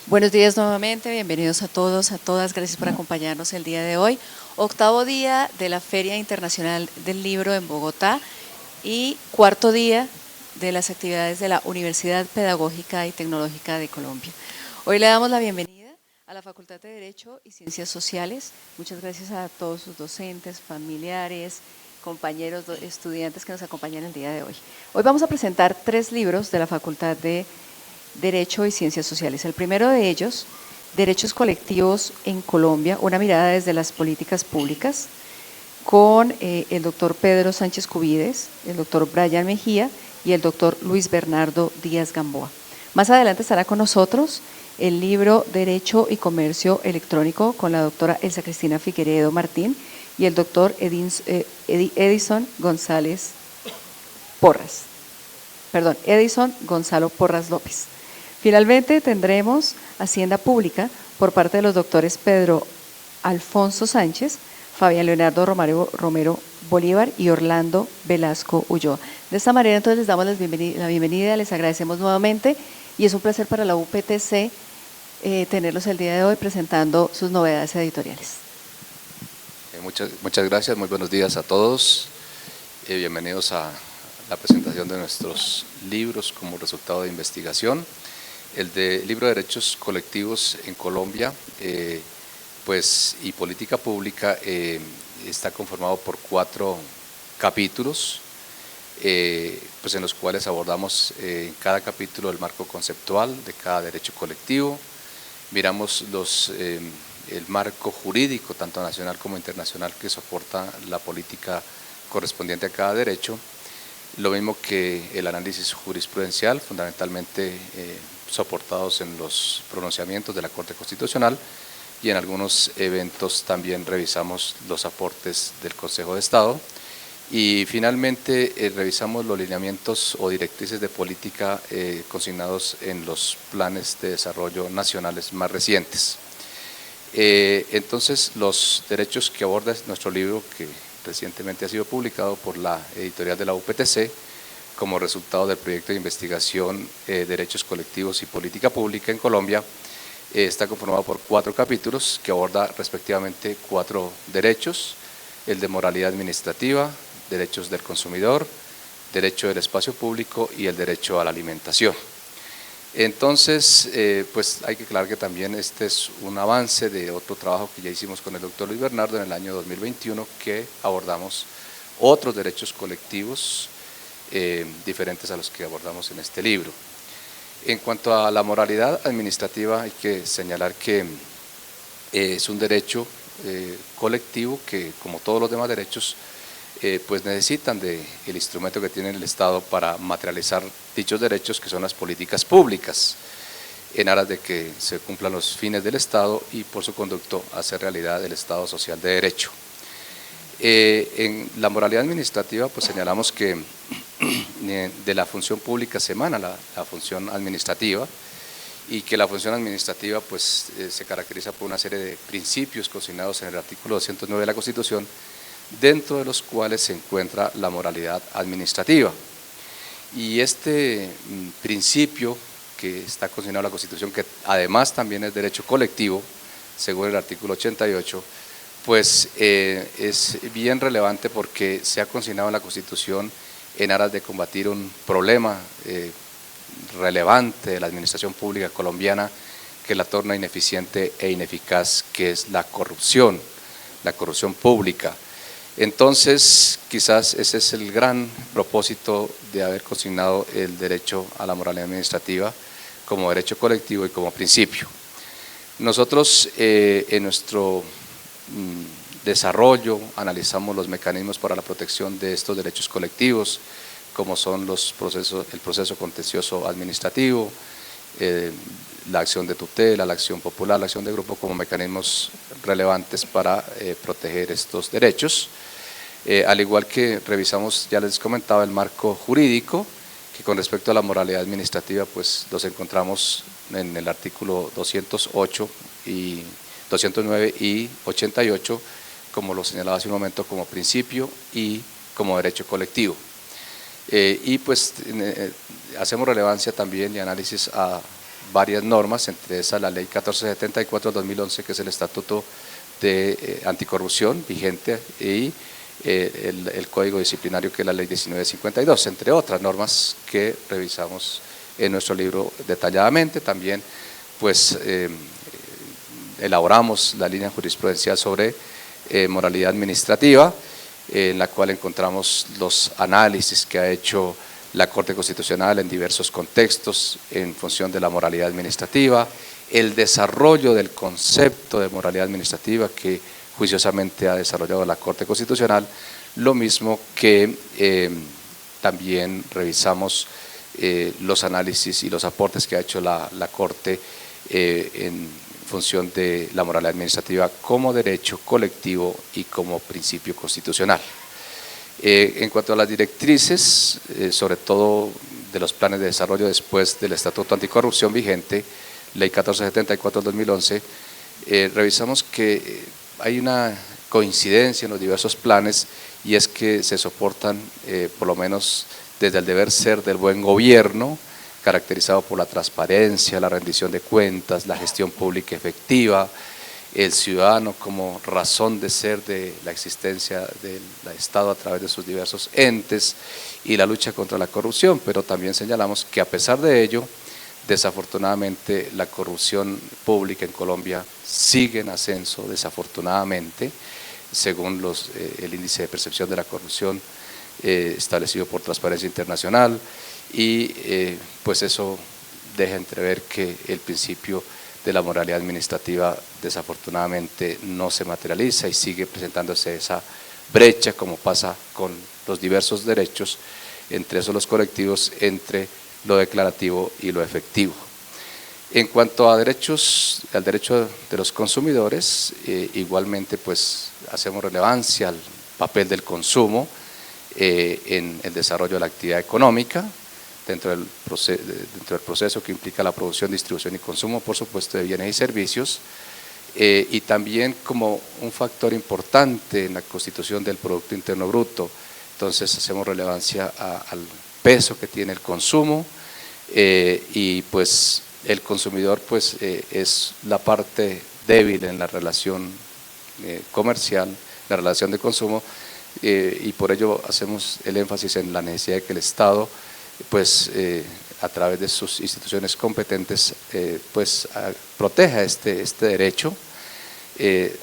Buenos días nuevamente, bienvenidos a todos, a todas, gracias por acompañarnos el día de hoy. Octavo día de la Feria Internacional del Libro en Bogotá y cuarto día de las actividades de la Universidad Pedagógica y Tecnológica de Colombia. Hoy le damos la bienvenida a la Facultad de Derecho y Ciencias Sociales. Muchas gracias a todos sus docentes, familiares, compañeros, estudiantes que nos acompañan el día de hoy. Hoy vamos a presentar 3 libros de la Facultad de Derecho y Ciencias Sociales. El primero de ellos, Derechos Colectivos en Colombia, una mirada desde las políticas públicas, con el doctor Pedro Sánchez Cubides, el doctor Brian Mejía y el doctor Luis Bernardo Díaz Gamboa. Más adelante estará con nosotros el libro Derecho y Comercio Electrónico con la doctora Elsa Cristina Figueredo Martín y el doctor Edison Gonzalo Porras López. Finalmente tendremos Hacienda Pública por parte de los doctores Pedro Alfonso Sánchez, Fabián Leonardo Romero Bolívar y Orlando Velasco Ulloa. De esta manera entonces les damos la bienvenida, les agradecemos nuevamente y es un placer para la UPTC tenerlos el día de hoy presentando sus novedades editoriales. Muchas gracias, muy buenos días a todos. Bienvenidos a la presentación de nuestros libros como resultado de investigación. El libro de Derechos Colectivos en Colombia y Política Pública está conformado por 4 capítulos, en los cuales abordamos en cada capítulo el marco conceptual de cada derecho colectivo, miramos el marco jurídico, tanto nacional como internacional, que soporta la política correspondiente a cada derecho, lo mismo que el análisis jurisprudencial, fundamentalmente soportados en los pronunciamientos de la Corte Constitucional, y en algunos eventos también revisamos los aportes del Consejo de Estado, y finalmente revisamos los lineamientos o directrices de política consignados en los planes de desarrollo nacionales más recientes. Entonces, los derechos que aborda nuestro libro, que recientemente ha sido publicado por la editorial de la UPTC, como resultado del proyecto de investigación Derechos Colectivos y Política Pública en Colombia, está conformado por 4 capítulos que aborda respectivamente 4 derechos: el de moralidad administrativa, derechos del consumidor, derecho del espacio público y el derecho a la alimentación. Entonces, hay que aclarar que también este es un avance de otro trabajo que ya hicimos con el doctor Luis Bernardo en el año 2021, que abordamos otros derechos colectivos diferentes a los que abordamos en este libro. En cuanto a la moralidad administrativa, hay que señalar que es un derecho colectivo que, como todos los demás derechos, necesitan del instrumento que tiene el Estado para materializar dichos derechos, que son las políticas públicas, en aras de que se cumplan los fines del Estado y por su conducto hacer realidad el Estado social de derecho. En la moralidad administrativa señalamos que de la función pública se emana la función administrativa, y que la función administrativa se caracteriza por una serie de principios consignados en el artículo 209 de la Constitución, dentro de los cuales se encuentra la moralidad administrativa. Y este principio que está consignado en la Constitución, que además también es derecho colectivo, según el artículo 88, es bien relevante porque se ha consignado en la Constitución en aras de combatir un problema relevante de la administración pública colombiana, que la torna ineficiente e ineficaz, que es la corrupción pública. Entonces, quizás ese es el gran propósito de haber consignado el derecho a la moralidad administrativa como derecho colectivo y como principio. Nosotros en nuestro desarrollo analizamos los mecanismos para la protección de estos derechos colectivos, como son el proceso contencioso administrativo, la acción de tutela, la acción popular, la acción de grupo, como mecanismos relevantes para proteger estos derechos. Al igual que revisamos, ya les comentaba, el marco jurídico, que con respecto a la moralidad administrativa los encontramos en el artículo 208 y 209 y 88, como lo señalaba hace un momento, como principio y como derecho colectivo. Hacemos relevancia también y análisis a varias normas, entre esas la Ley 1474/2011, que es el Estatuto de Anticorrupción vigente, y el Código Disciplinario, que es la Ley 1952, entre otras normas que revisamos en nuestro libro detalladamente. También pues elaboramos la línea jurisprudencial sobre moralidad administrativa, en la cual encontramos los análisis que ha hecho la Corte Constitucional en diversos contextos en función de la moralidad administrativa, el desarrollo del concepto de moralidad administrativa que juiciosamente ha desarrollado la Corte Constitucional, lo mismo que también revisamos los análisis y los aportes que ha hecho la Corte en función de la moralidad administrativa como derecho colectivo y como principio constitucional. En cuanto a las directrices, sobre todo de los planes de desarrollo después del Estatuto Anticorrupción vigente, Ley 1474/2011, revisamos que hay una coincidencia en los diversos planes, y es que se soportan, por lo menos desde el deber ser del buen gobierno, caracterizado por la transparencia, la rendición de cuentas, la gestión pública efectiva, el ciudadano como razón de ser de la existencia del Estado a través de sus diversos entes, y la lucha contra la corrupción. Pero también señalamos que a pesar de ello, desafortunadamente la corrupción pública en Colombia sigue en ascenso, desafortunadamente, según el índice de percepción de la corrupción establecido por Transparencia Internacional, y pues eso deja entrever que el principio de la moralidad administrativa desafortunadamente no se materializa y sigue presentándose esa brecha, como pasa con los diversos derechos, entre esos los colectivos, entre lo declarativo y lo efectivo. En cuanto a al derecho de los consumidores, igualmente pues hacemos relevancia al papel del consumo en el desarrollo de la actividad económica, dentro del proceso que implica la producción, distribución y consumo, por supuesto, de bienes y servicios, y también como un factor importante en la constitución del Producto Interno Bruto. Entonces hacemos relevancia al peso que tiene el consumo, y pues el consumidor pues es la parte débil en la relación comercial, la relación de consumo, y por ello hacemos el énfasis en la necesidad de que el Estado pues a través de sus instituciones competentes pues proteja este derecho,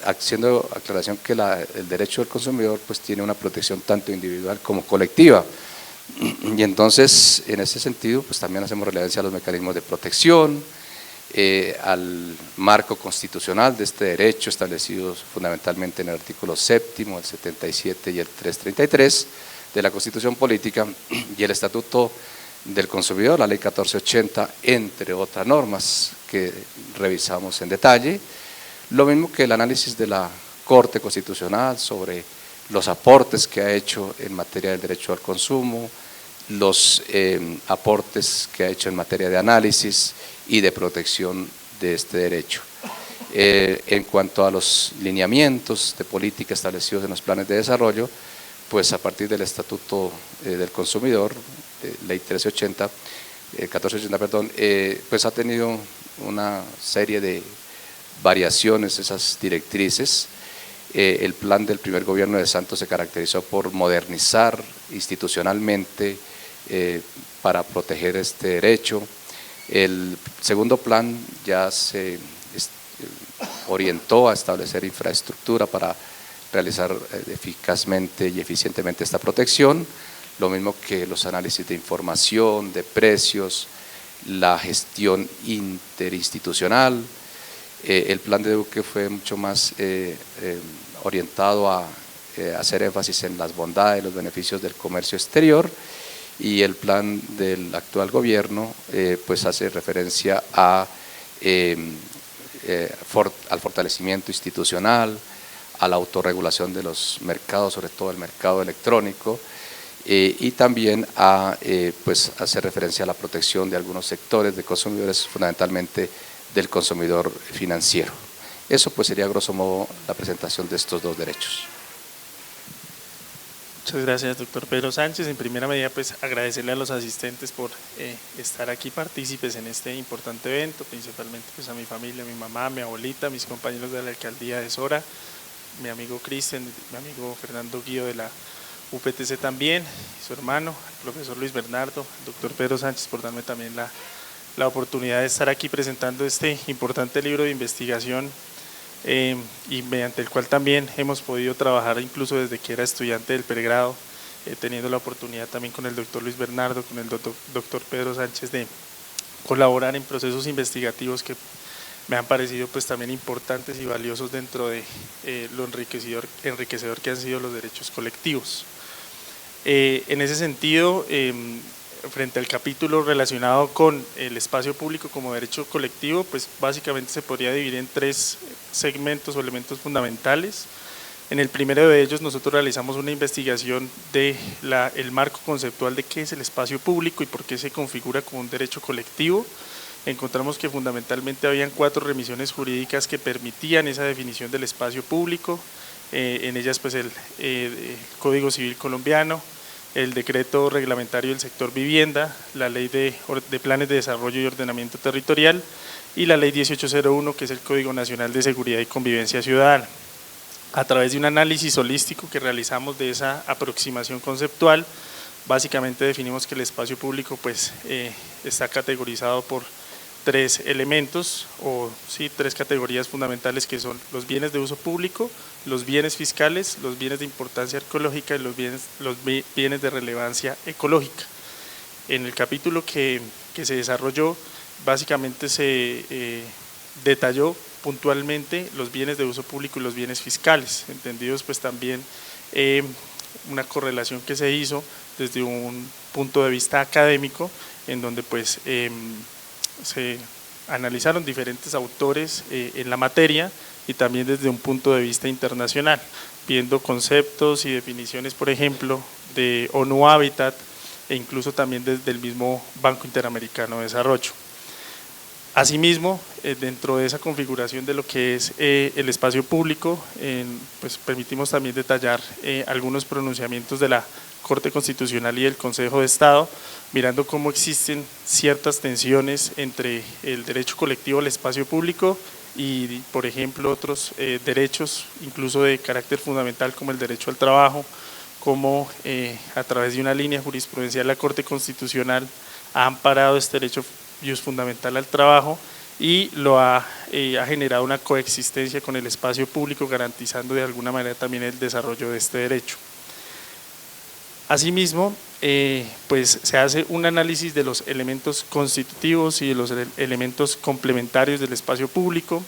haciendo aclaración que el derecho del consumidor pues tiene una protección tanto individual como colectiva. Y entonces en ese sentido pues también hacemos relevancia a los mecanismos de protección, al marco constitucional de este derecho, establecidos fundamentalmente en el artículo 7º, el 77 y el 333 de la Constitución Política, y el Estatuto del Consumidor, la Ley 1480, entre otras normas que revisamos en detalle. Lo mismo que el análisis de la Corte Constitucional sobre los aportes que ha hecho en materia del derecho al consumo, los aportes que ha hecho en materia de análisis y de protección de este derecho. En cuanto a los lineamientos de política establecidos en los planes de desarrollo, pues a partir del Estatuto del Consumidor, Ley 1480, perdón, pues ha tenido una serie de variaciones esas directrices. El plan del primer gobierno de Santos se caracterizó por modernizar institucionalmente para proteger este derecho. El segundo plan ya se orientó a establecer infraestructura para realizar eficazmente y eficientemente esta protección, lo mismo que los análisis de información, de precios, la gestión interinstitucional. El plan de Duque fue mucho más orientado a hacer énfasis en las bondades, los beneficios del comercio exterior, y el plan del actual gobierno pues hace referencia al fortalecimiento institucional, a la autorregulación de los mercados, sobre todo el mercado electrónico, y también pues hacer referencia a la protección de algunos sectores de consumidores, fundamentalmente del consumidor financiero. Eso pues sería a grosso modo la presentación de estos dos derechos. Muchas gracias, doctor Pedro Sánchez. En primera medida, pues agradecerle a los asistentes por estar aquí partícipes en este importante evento, principalmente pues a mi familia, a mi mamá, a mi abuelita, a mis compañeros de la alcaldía de Sora, mi amigo Cristian, mi amigo Fernando Guío de la UPTC también, su hermano, el profesor Luis Bernardo, el doctor Pedro Sánchez, por darme también la oportunidad de estar aquí presentando este importante libro de investigación y mediante el cual también hemos podido trabajar incluso desde que era estudiante del pregrado, teniendo la oportunidad también con el doctor Luis Bernardo, con el doctor Pedro Sánchez de colaborar en procesos investigativos que me han parecido pues también importantes y valiosos dentro de lo enriquecedor que han sido los derechos colectivos. En ese sentido, frente al capítulo relacionado con el espacio público como derecho colectivo, pues básicamente se podría dividir en tres segmentos o elementos fundamentales. En el primero de ellos nosotros realizamos una investigación del marco conceptual de qué es el espacio público y por qué se configura como un derecho colectivo. Encontramos que fundamentalmente habían 4 remisiones jurídicas que permitían esa definición del espacio público, en ellas pues el Código Civil colombiano, el decreto reglamentario del sector vivienda, la ley de planes de desarrollo y ordenamiento territorial y la ley 1801, que es el Código Nacional de Seguridad y Convivencia Ciudadana. A través de un análisis holístico que realizamos de esa aproximación conceptual, básicamente definimos que el espacio público pues, está categorizado por 3 elementos, o sí, 3 categorías fundamentales que son los bienes de uso público, los bienes fiscales, los bienes de importancia ecológica y los bienes de relevancia ecológica. En el capítulo que se desarrolló, básicamente se detalló puntualmente los bienes de uso público y los bienes fiscales, entendidos pues también una correlación que se hizo desde un punto de vista académico, en donde pues se analizaron diferentes autores en la materia y también desde un punto de vista internacional, viendo conceptos y definiciones, por ejemplo, de ONU Habitat e incluso también desde el mismo Banco Interamericano de Desarrollo. Asimismo, dentro de esa configuración de lo que es el espacio público, pues permitimos también detallar algunos pronunciamientos de la Corte Constitucional y del Consejo de Estado, mirando cómo existen ciertas tensiones entre el derecho colectivo al espacio público y, por ejemplo, otros derechos, incluso de carácter fundamental como el derecho al trabajo, como a través de una línea jurisprudencial la Corte Constitucional ha amparado este derecho fundamental al trabajo y lo ha generado una coexistencia con el espacio público, garantizando de alguna manera también el desarrollo de este derecho. Asimismo, pues se hace un análisis de los elementos constitutivos y de los elementos complementarios del espacio público.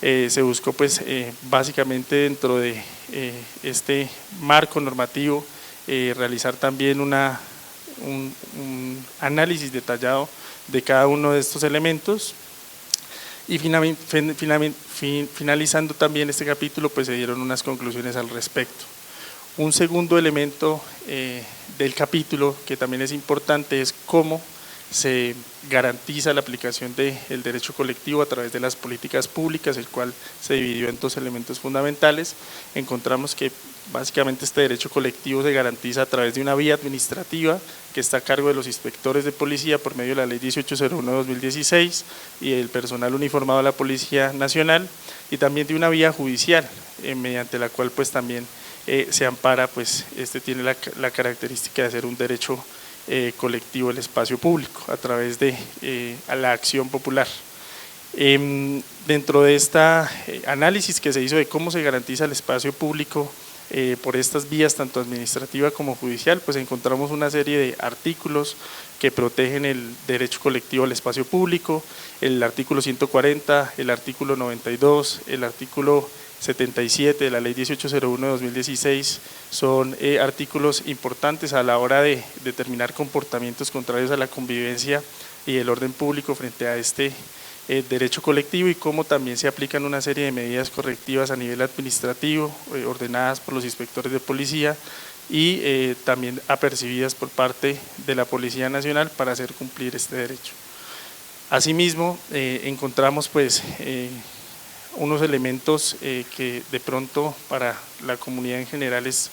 Se buscó pues básicamente dentro de este marco normativo realizar también un análisis detallado de cada uno de estos elementos y finalizando también este capítulo pues se dieron unas conclusiones al respecto. Un segundo elemento del capítulo que también es importante es cómo se garantiza la aplicación del derecho colectivo a través de las políticas públicas, el cual se dividió en 2 elementos fundamentales. Encontramos que básicamente este derecho colectivo se garantiza a través de una vía administrativa que está a cargo de los inspectores de policía por medio de la ley 1801/2016 y el personal uniformado de la Policía Nacional, y también de una vía judicial mediante la cual pues también se ampara, pues tiene la característica de ser un derecho colectivo el espacio público a través de la acción popular. Dentro de este análisis que se hizo de cómo se garantiza el espacio público por estas vías tanto administrativa como judicial, pues encontramos una serie de artículos que protegen el derecho colectivo al espacio público, el artículo 140, el artículo 92, el artículo 77 de la ley 1801/2016 son artículos importantes a la hora de determinar comportamientos contrarios a la convivencia y el orden público frente a este derecho colectivo, y cómo también se aplican una serie de medidas correctivas a nivel administrativo ordenadas por los inspectores de policía y también apercibidas por parte de la Policía Nacional para hacer cumplir este derecho. Asimismo, encontramos pues unos elementos que de pronto para la comunidad en general es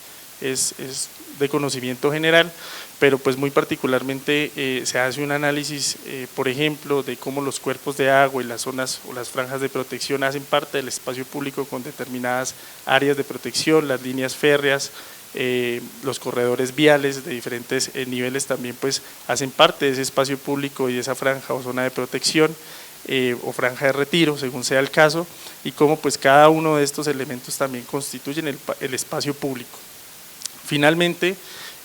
de conocimiento general, pero pues muy particularmente se hace un análisis, por ejemplo, de cómo los cuerpos de agua y las zonas o las franjas de protección hacen parte del espacio público con determinadas áreas de protección, las líneas férreas, los corredores viales de diferentes niveles también pues hacen parte de ese espacio público y de esa franja o zona de protección o franja de retiro, según sea el caso, y cómo pues cada uno de estos elementos también constituyen el espacio público. Finalmente,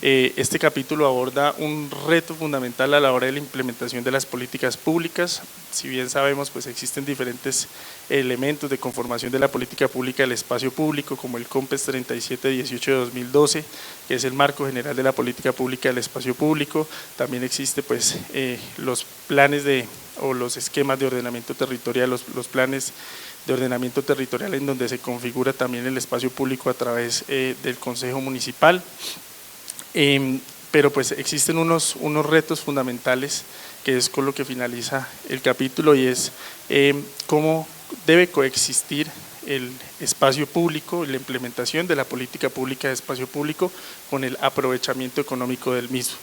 este capítulo aborda un reto fundamental a la hora de la implementación de las políticas públicas. Si bien sabemos, pues existen diferentes elementos de conformación de la política pública del espacio público, como el COMPES 3718 de 2012, que es el marco general de la política pública del espacio público. También existe pues los planes o los esquemas de ordenamiento territorial, los planes de ordenamiento territorial en donde se configura también el espacio público a través del Consejo Municipal. Pero pues existen unos retos fundamentales que es con lo que finaliza el capítulo y es cómo debe coexistir el espacio público, la implementación de la política pública de espacio público con el aprovechamiento económico del mismo.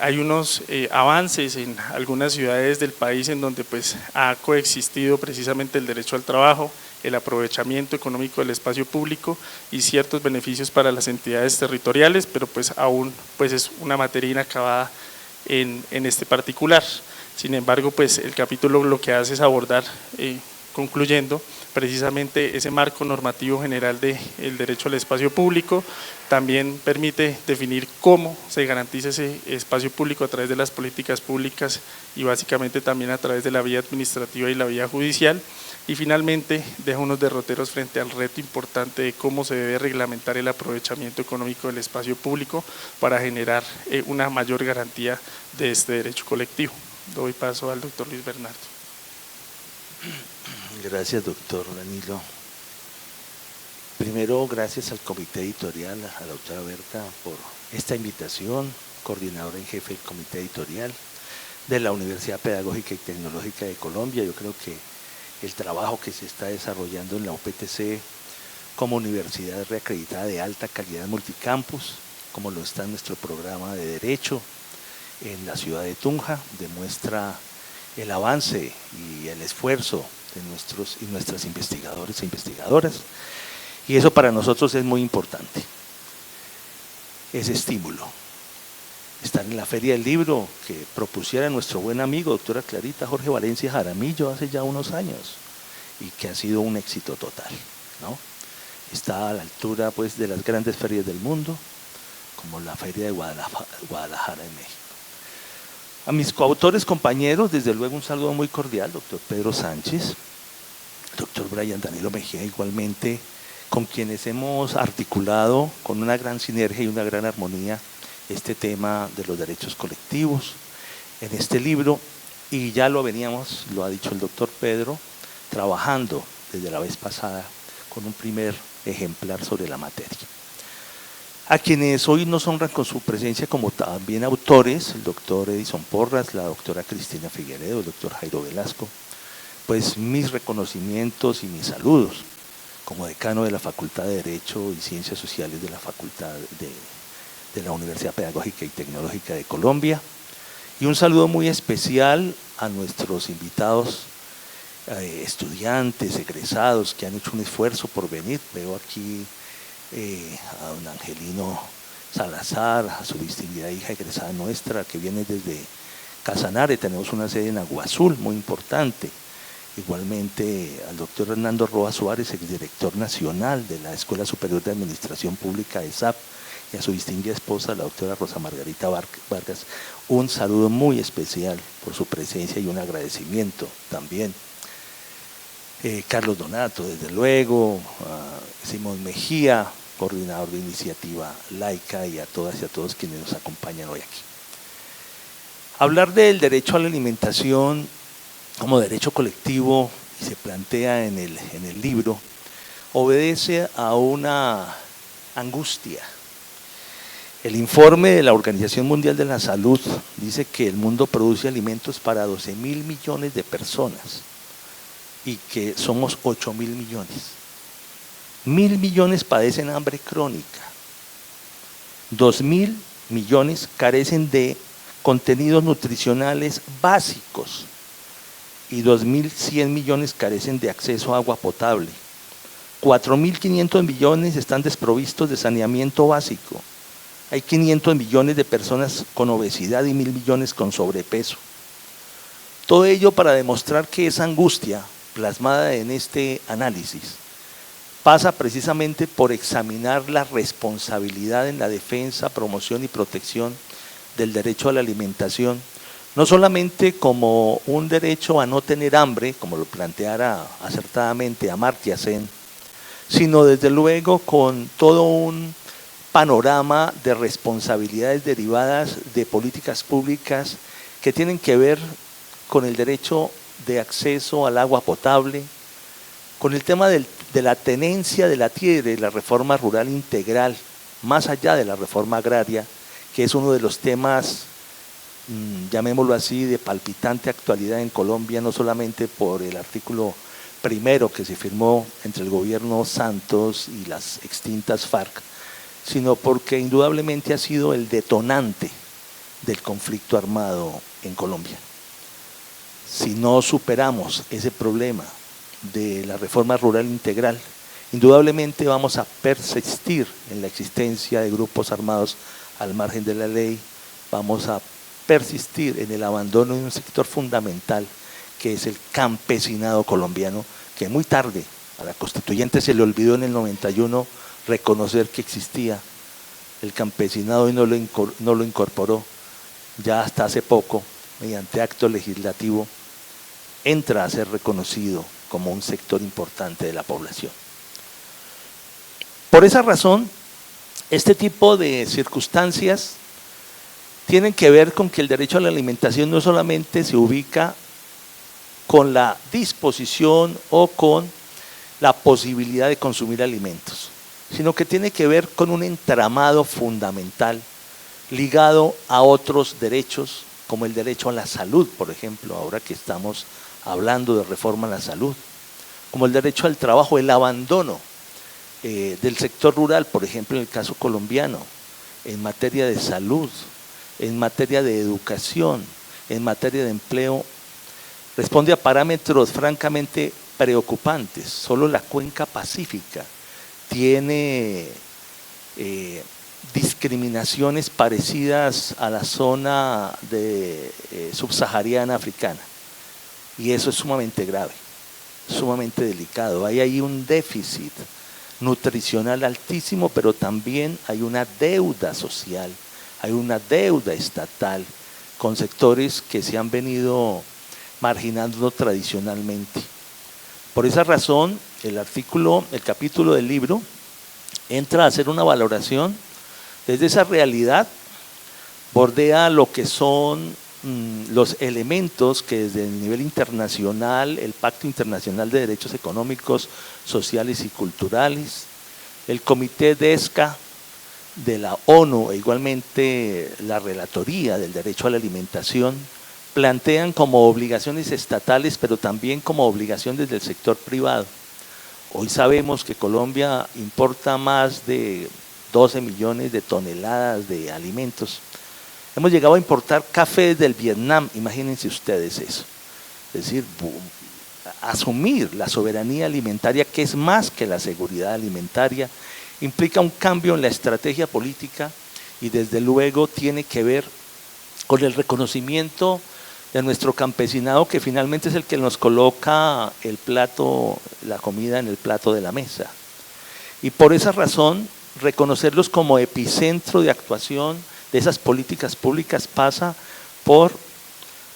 Hay unos avances en algunas ciudades del país en donde pues ha coexistido precisamente el derecho al trabajo, el aprovechamiento económico del espacio público y ciertos beneficios para las entidades territoriales, pero pues aún pues es una materia inacabada en este particular. Sin embargo, pues el capítulo lo que hace es abordar, concluyendo, precisamente ese marco normativo general del derecho al espacio público. También permite definir cómo se garantiza ese espacio público a través de las políticas públicas y básicamente también a través de la vía administrativa y la vía judicial. Y finalmente deja unos derroteros frente al reto importante de cómo se debe reglamentar el aprovechamiento económico del espacio público para generar una mayor garantía de este derecho colectivo. Doy paso al doctor Luis Bernardo. Gracias, doctor Danilo. Primero, gracias al comité editorial, a la doctora Berta, por esta invitación, coordinadora en jefe del comité editorial de la Universidad Pedagógica y Tecnológica de Colombia. Yo creo que el trabajo que se está desarrollando en la UPTC como universidad reacreditada de alta calidad multicampus, como lo está nuestro programa de Derecho en la ciudad de Tunja, demuestra el avance y el esfuerzo de nuestros y nuestras investigadores e investigadoras, y eso para nosotros es muy importante, ese estímulo. Estar en la Feria del Libro que propusiera nuestro buen amigo, doctora Clarita Jorge Valencia Jaramillo, hace ya unos años, y que ha sido un éxito total, ¿no? Está a la altura pues de las grandes ferias del mundo, como la Feria de Guadalajara en México. A mis coautores, compañeros, desde luego un saludo muy cordial, doctor Pedro Sánchez, doctor Brian Danilo Mejía, igualmente, con quienes hemos articulado con una gran sinergia y una gran armonía este tema de los derechos colectivos en este libro, y ya lo veníamos, lo ha dicho el doctor Pedro, trabajando desde la vez pasada con un primer ejemplar sobre la materia. A quienes hoy nos honran con su presencia como también autores, el doctor Edison Porras, la doctora Cristina Figueredo, el doctor Jairo Velasco, pues mis reconocimientos y mis saludos como decano de la Facultad de Derecho y Ciencias Sociales de la Facultad de la Universidad Pedagógica y Tecnológica de Colombia, y un saludo muy especial a nuestros invitados, estudiantes, egresados que han hecho un esfuerzo por venir. Veo aquí a don Angelino Salazar, a su distinguida hija egresada nuestra que viene desde Casanare. Tenemos una sede en Aguazul muy importante. Igualmente al doctor Hernando Roa Suárez, exdirector nacional de la Escuela Superior de Administración Pública de SAP, y a su distinguida esposa, la doctora Rosa Margarita Vargas, un saludo muy especial por su presencia y un agradecimiento también. Carlos Donato, desde luego, Simón Mejía, coordinador de Iniciativa Laica, y a todas y a todos quienes nos acompañan hoy aquí. Hablar del derecho a la alimentación como derecho colectivo, y se plantea en el libro, obedece a una angustia. El informe de la Organización Mundial de la Salud dice que el mundo produce alimentos para 12.000 millones de personas y que somos 8.000 millones. 1.000 millones padecen hambre crónica. 2.000 millones carecen de contenidos nutricionales básicos y 2.100 millones carecen de acceso a agua potable. 4.500 millones están desprovistos de saneamiento básico. Hay 500 millones de personas con obesidad y 1.000 millones con sobrepeso. Todo ello para demostrar que esa angustia plasmada en este análisis pasa precisamente por examinar la responsabilidad en la defensa, promoción y protección del derecho a la alimentación, no solamente como un derecho a no tener hambre, como lo planteara acertadamente Amartya Sen, sino desde luego con todo un panorama de responsabilidades derivadas de políticas públicas que tienen que ver con el derecho de acceso al agua potable, con el tema de la tenencia de la tierra y la reforma rural integral, más allá de la reforma agraria, que es uno de los temas, llamémoslo así, de palpitante actualidad en Colombia, no solamente por el artículo primero que se firmó entre el gobierno Santos y las extintas FARC, sino porque indudablemente ha sido el detonante del conflicto armado en Colombia. Si no superamos ese problema de la reforma rural integral, indudablemente vamos a persistir en la existencia de grupos armados al margen de la ley, vamos a persistir en el abandono de un sector fundamental que es el campesinado colombiano, que muy tarde a la constituyente se le olvidó en el 91 reconocer que existía el campesinado y no lo incorporó. Ya hasta hace poco, mediante acto legislativo, entra a ser reconocido como un sector importante de la población. Por esa razón, este tipo de circunstancias tienen que ver con que el derecho a la alimentación no solamente se ubica con la disposición o con la posibilidad de consumir alimentos, sino que tiene que ver con un entramado fundamental ligado a otros derechos, como el derecho a la salud, por ejemplo, ahora que estamos hablando de reforma a la salud, como el derecho al trabajo, el abandono del sector rural, por ejemplo, en el caso colombiano, en materia de salud, en materia de educación, en materia de empleo, responde a parámetros francamente preocupantes. Solo la cuenca pacífica tiene discriminaciones parecidas a la zona subsahariana africana, y eso es sumamente grave, sumamente delicado. Hay ahí un déficit nutricional altísimo, pero también hay una deuda social, hay una deuda estatal con sectores que se han venido marginando tradicionalmente. Por esa razón, el capítulo del libro entra a hacer una valoración desde esa realidad, bordea lo que son los elementos que desde el nivel internacional, el Pacto Internacional de Derechos Económicos, Sociales y Culturales, el Comité DESCA de la ONU e igualmente la Relatoría del Derecho a la Alimentación, plantean como obligaciones estatales, pero también como obligación desde el sector privado. Hoy sabemos que Colombia importa más de 12 millones de toneladas de alimentos. Hemos llegado a importar café del Vietnam, imagínense ustedes eso. Es decir, asumir la soberanía alimentaria, que es más que la seguridad alimentaria, implica un cambio en la estrategia política y desde luego tiene que ver con el reconocimiento de nuestro campesinado, que finalmente es el que nos coloca la comida en el plato de la mesa. Y por esa razón, reconocerlos como epicentro de actuación de esas políticas públicas pasa por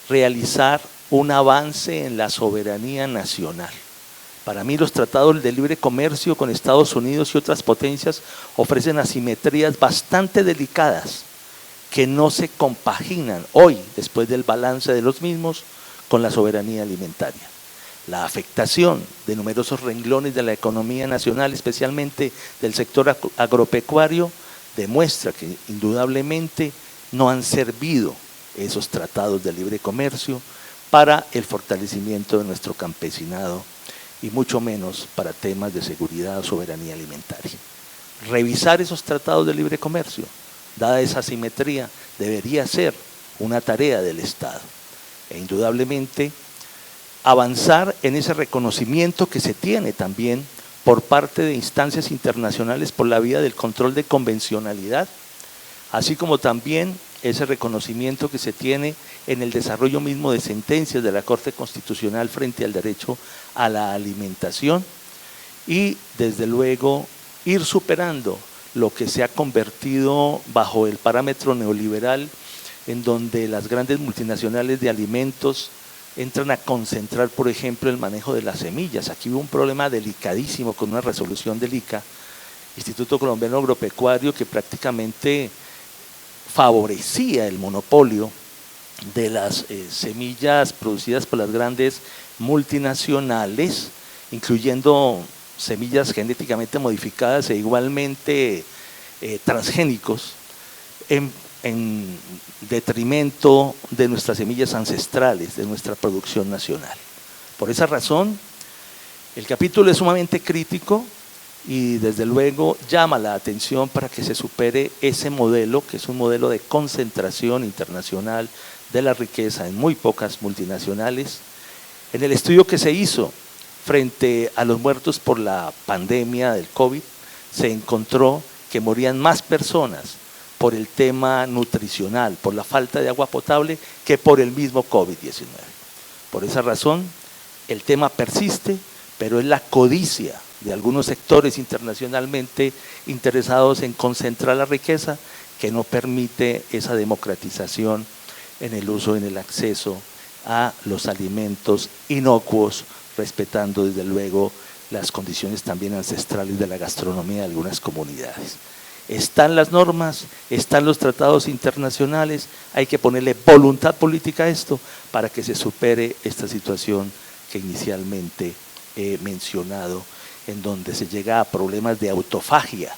realizar un avance en la soberanía nacional. Para mí los tratados de libre comercio con Estados Unidos y otras potencias ofrecen asimetrías bastante delicadas que no se compaginan hoy, después del balance de los mismos, con la soberanía alimentaria. La afectación de numerosos renglones de la economía nacional, especialmente del sector agropecuario, demuestra que indudablemente no han servido esos tratados de libre comercio para el fortalecimiento de nuestro campesinado y mucho menos para temas de seguridad o soberanía alimentaria. Revisar esos tratados de libre comercio dada esa asimetría, debería ser una tarea del Estado. E indudablemente avanzar en ese reconocimiento que se tiene también por parte de instancias internacionales por la vía del control de convencionalidad, así como también ese reconocimiento que se tiene en el desarrollo mismo de sentencias de la Corte Constitucional frente al derecho a la alimentación y desde luego ir superando lo que se ha convertido bajo el parámetro neoliberal en donde las grandes multinacionales de alimentos entran a concentrar, por ejemplo, el manejo de las semillas. Aquí hubo un problema delicadísimo con una resolución del ICA, Instituto Colombiano Agropecuario, que prácticamente favorecía el monopolio de las semillas producidas por las grandes multinacionales, incluyendo semillas genéticamente modificadas e igualmente transgénicos, en detrimento de nuestras semillas ancestrales, de nuestra producción nacional. Por esa razón, el capítulo es sumamente crítico y desde luego llama la atención para que se supere ese modelo, que es un modelo de concentración internacional de la riqueza en muy pocas multinacionales. En el estudio que se hizo frente a los muertos por la pandemia del COVID, se encontró que morían más personas por el tema nutricional, por la falta de agua potable, que por el mismo COVID-19. Por esa razón, el tema persiste, pero es la codicia de algunos sectores internacionalmente interesados en concentrar la riqueza que no permite esa democratización en el uso, en el acceso a los alimentos inocuos, respetando desde luego las condiciones también ancestrales de la gastronomía de algunas comunidades. Están las normas, están los tratados internacionales, hay que ponerle voluntad política a esto para que se supere esta situación que inicialmente he mencionado, en donde se llega a problemas de autofagia,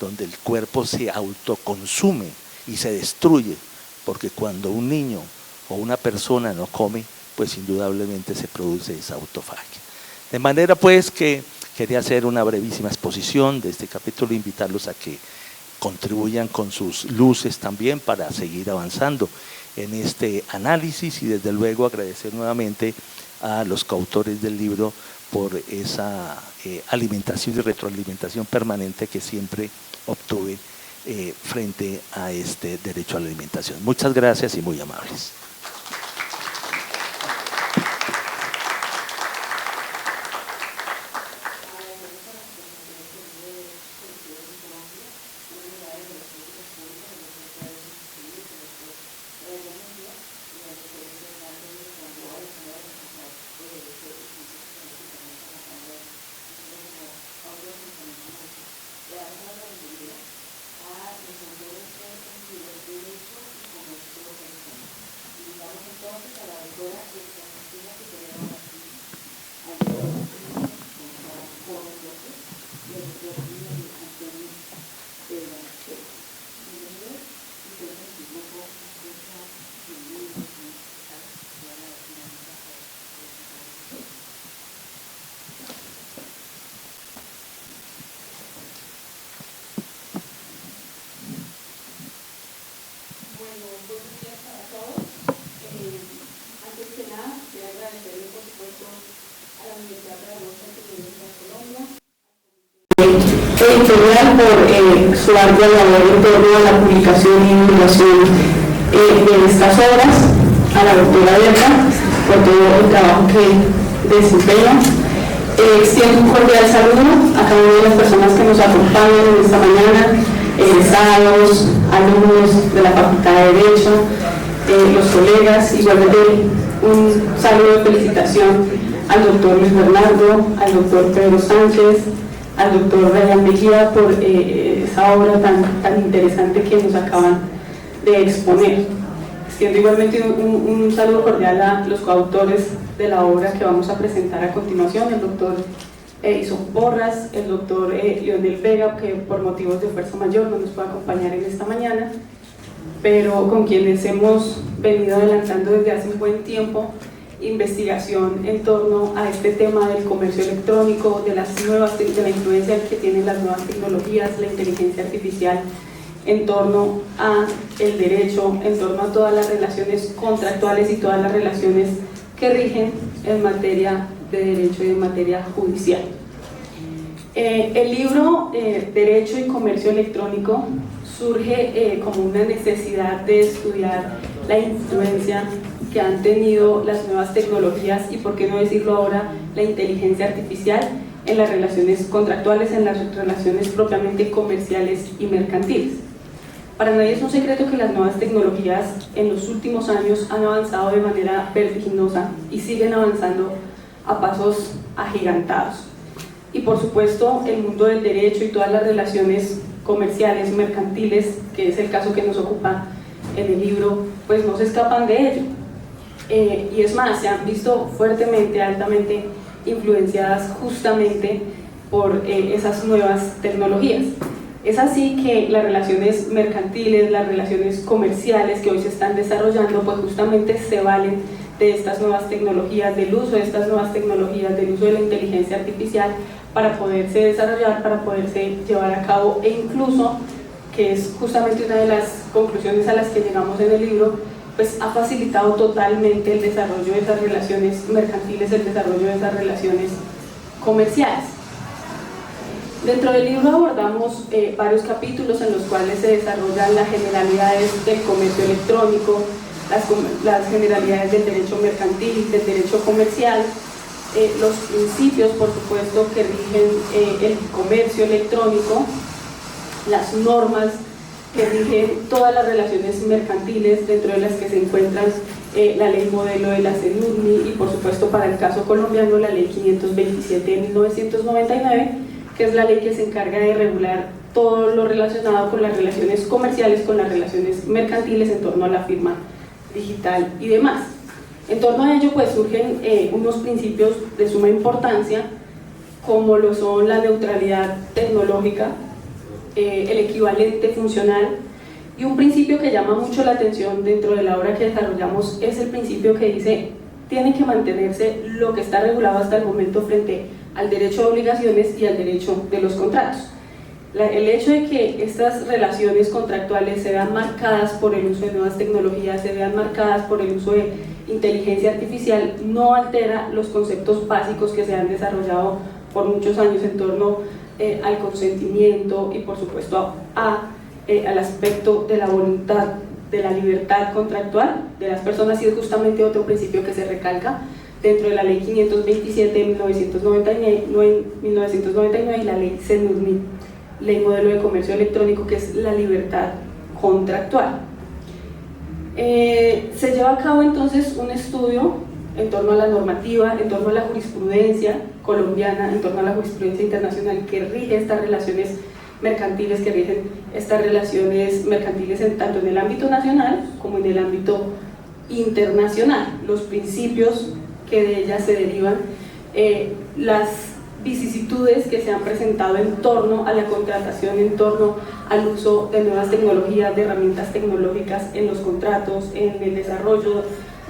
donde el cuerpo se autoconsume y se destruye, porque cuando un niño o una persona no come, pues indudablemente se produce esa autofagia. De manera pues que quería hacer una brevísima exposición de este capítulo, invitarlos a que contribuyan con sus luces también para seguir avanzando en este análisis y desde luego agradecer nuevamente a los coautores del libro por esa alimentación y retroalimentación permanente que siempre obtuve frente a este derecho a la alimentación. Muchas gracias y muy amables. Editorial por su amplia labor en torno a la publicación y divulgación de estas obras, a la doctora Berta por todo el trabajo que desempeña. Extiendo un cordial saludo a cada una de las personas que nos acompañan en esta mañana, egresados, alumnos de la Facultad de Derecho, los colegas, igualmente un saludo de felicitación al doctor Luis Bernardo, al doctor Pedro Sánchez, al doctor Ryan Mejía por esa obra tan interesante que nos acaban de exponer. Extiendo igualmente un saludo cordial a los coautores de la obra que vamos a presentar a continuación, el doctor Ison Porras, el doctor Lionel Vega, que por motivos de fuerza mayor no nos puede acompañar en esta mañana, pero con quienes hemos venido adelantando desde hace un buen tiempo investigación en torno a este tema del comercio electrónico, de la influencia que tienen las nuevas tecnologías, la inteligencia artificial en torno a el derecho, en torno a todas las relaciones contractuales y todas las relaciones que rigen en materia de derecho y en materia judicial. El libro Derecho y Comercio Electrónico surge como una necesidad de estudiar la influencia que han tenido las nuevas tecnologías y, por qué no decirlo ahora, la inteligencia artificial en las relaciones contractuales, en las relaciones propiamente comerciales y mercantiles. Para nadie es un secreto que las nuevas tecnologías en los últimos años han avanzado de manera vertiginosa y siguen avanzando a pasos agigantados. Y por supuesto el mundo del derecho y todas las relaciones comerciales y mercantiles, que es el caso que nos ocupa en el libro, pues no se escapan de ello. Y es más, se han visto fuertemente, altamente influenciadas justamente por esas nuevas tecnologías. Es así que las relaciones mercantiles, las relaciones comerciales que hoy se están desarrollando, pues justamente se valen de estas nuevas tecnologías, del uso de estas nuevas tecnologías, del uso de la inteligencia artificial para poderse desarrollar, para poderse llevar a cabo, e incluso, que es justamente una de las conclusiones a las que llegamos en el libro, pues ha facilitado totalmente el desarrollo de esas relaciones mercantiles, el desarrollo de esas relaciones comerciales. Dentro del libro abordamos varios capítulos en los cuales se desarrollan las generalidades del comercio electrónico, las generalidades del derecho mercantil, del derecho comercial, los principios, por supuesto, que rigen el comercio electrónico, las normas que rigen todas las relaciones mercantiles, dentro de las que se encuentran la ley modelo de la CENURMI y, por supuesto, para el caso colombiano, la ley 527 de 1999, que es la ley que se encarga de regular todo lo relacionado con las relaciones comerciales, con las relaciones mercantiles en torno a la firma digital y demás. En torno a ello, pues surgen unos principios de suma importancia, como lo son la neutralidad tecnológica, el equivalente funcional, y un principio que llama mucho la atención dentro de la obra que desarrollamos es el principio que dice: tiene que mantenerse lo que está regulado hasta el momento frente al derecho de obligaciones y al derecho de los contratos. El hecho de que estas relaciones contractuales se vean marcadas por el uso de nuevas tecnologías, se vean marcadas por el uso de inteligencia artificial, no altera los conceptos básicos que se han desarrollado por muchos años en torno al consentimiento y, por supuesto, al aspecto de la voluntad, de la libertad contractual de las personas, y es justamente otro principio que se recalca dentro de la ley 527 de 1999 y la ley CENURMI, ley modelo de comercio electrónico, que es la libertad contractual. Se lleva a cabo entonces un estudio en torno a la normativa, en torno a la jurisprudencia colombiana, en torno a la jurisprudencia internacional que rige estas relaciones mercantiles, que rigen estas relaciones mercantiles tanto en el ámbito nacional como en el ámbito internacional, los principios que de ellas se derivan, las vicisitudes que se han presentado en torno a la contratación, en torno al uso de nuevas tecnologías, de herramientas tecnológicas en los contratos, en el desarrollo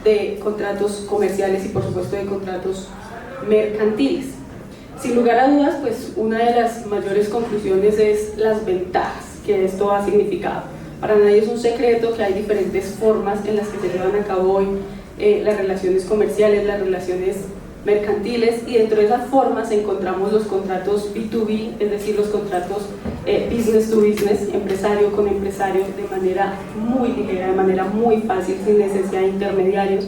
de contratos comerciales y, por supuesto, de contratos mercantiles. Sin lugar a dudas, pues una de las mayores conclusiones es las ventajas que esto ha significado. Para nadie es un secreto que hay diferentes formas en las que se llevan a cabo hoy las relaciones comerciales, las relaciones mercantiles, y dentro de esas formas encontramos los contratos B2B, es decir, los contratos business to business, empresario con empresario, de manera muy ligera, de manera muy fácil, sin necesidad de intermediarios.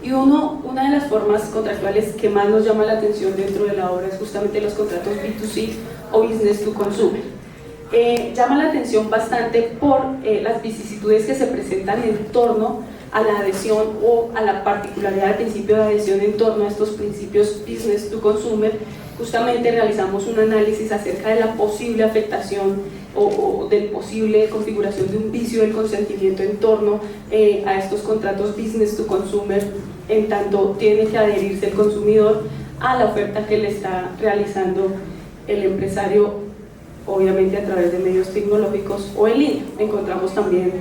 Y una de las formas contractuales que más nos llama la atención dentro de la obra es justamente los contratos B2C o business to consumer. Llama la atención bastante por las vicisitudes que se presentan en torno a la adhesión o a la particularidad del principio de adhesión en torno a estos principios business to consumer. Justamente realizamos un análisis acerca de la posible afectación o de posible configuración de un vicio del consentimiento en torno a estos contratos business to consumer, en tanto tiene que adherirse el consumidor a la oferta que le está realizando el empresario, obviamente a través de medios tecnológicos o en línea. Encontramos también